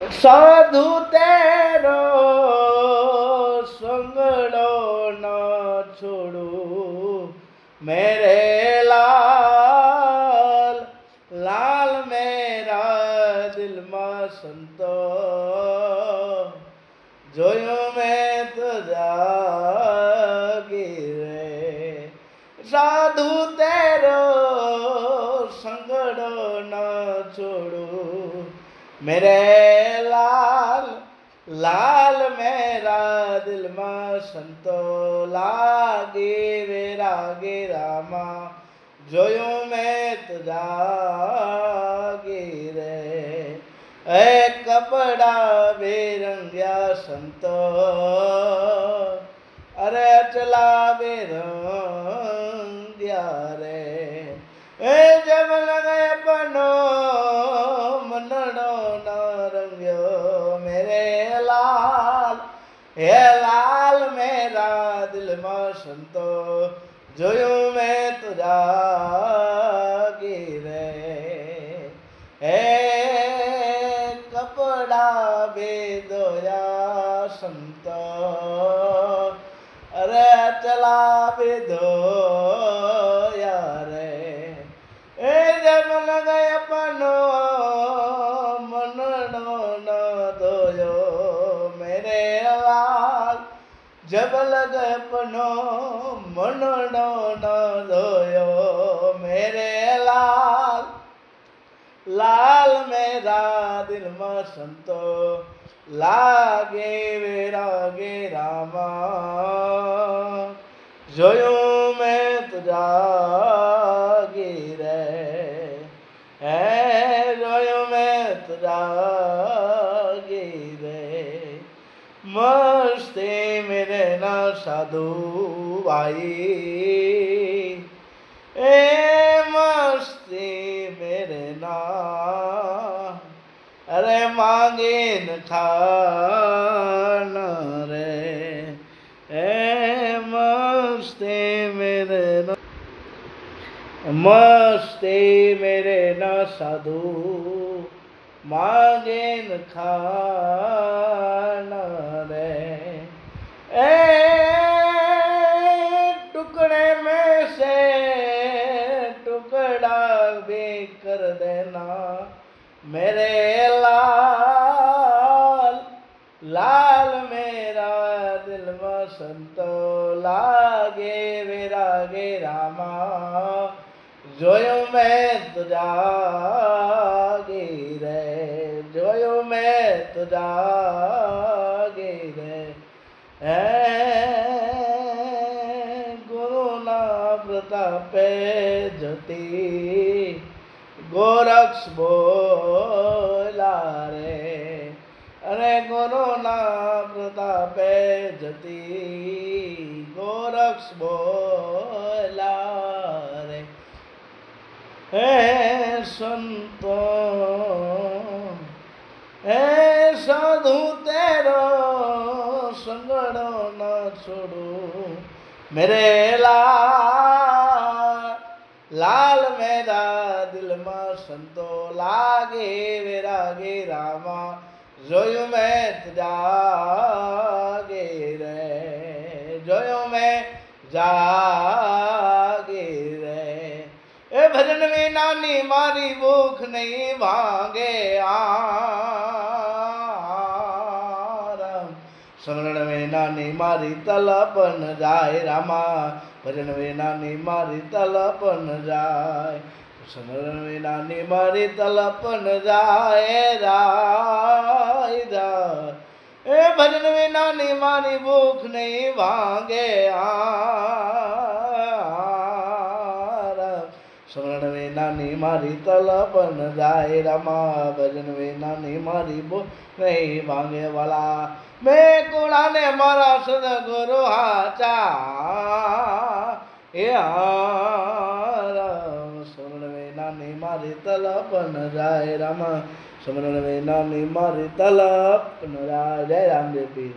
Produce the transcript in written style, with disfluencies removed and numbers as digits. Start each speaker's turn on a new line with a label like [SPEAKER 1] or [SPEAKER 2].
[SPEAKER 1] साधु तेरो संगड़ो न छोड़ू मेरे लाल लाल मेरा दिल में संतो जोयो मैं तो जागी रे साधु तेरो संगड़ो न छोड़ू मेरे लाल लाल मेरा दिल में संतो लागे विरागे रामा जोयो मैं तो जागी रे ए कपड़ा बेरंग्या संतो अरे चला बेरंग्या रे ए जब लगे पनो मनड़ो न रंग्यो मेरे लाल हे लाल मेरा दिल में संतो जोयो मैं तो जागी रे हे कपड़ा बेदोया संतो अरे चला बेदोया रे ए जब लगे अपनो मनड़ो न दोयो मेरे लाल जब लगे अपनो मनड़ो न दोयो मेरे लाल लाल मेरा दिल में संतो लागे विरागे रामा जोयो मैं तो जागी रे है जोयो मैं तो जागी रे मस्ती मेरे ना साधु भाई ए मस्ती मेरे ना अरे मांगे न खाना रे ए मस्ती मेरे ना मस्ती मेरे ना साधु मांगे न खाना रे ए टुकड़े में से टुकड़ा भी कर देना मेरे लाल लाल मेरा दिल में संतो लागे विरागे रामा जोयो मैं तो जागी रे जोयो मैं तो जागी रे गुरु ना प्रतापे ज्योति गोरक्ष बोला रे अरे गुरु ना प्रतापे ज्योति गोरक्ष बोला रे हे संतो हे साधु तेरो संगड़ो न छोड़ू मेरे लाल मेरा दिल में संतो लागे विरागे रामा जोयो मैं तो जागे रे जोयो मैं जागे रे ए भजन में नानी मारी भूख नहीं भांगे आराम समरण में नानी मारी तलपन जाए रामा भजन में नानी मारी तलपन जाए समरण में नानी मारी तलपन जाए जाए जाए ए भजन में नानी मारी भूख नहीं भांगे समरण में नानी मारी तलपन जाए रामा भजन में नानी मारी भूख नहीं भांगे वाला मैं कोड़ा ने मारा सदगुरु हाचा ए समरण में नानी मारी तलपन जाए रामा समरण में नानी मारी तलपन जाए जय रामदेव पीर।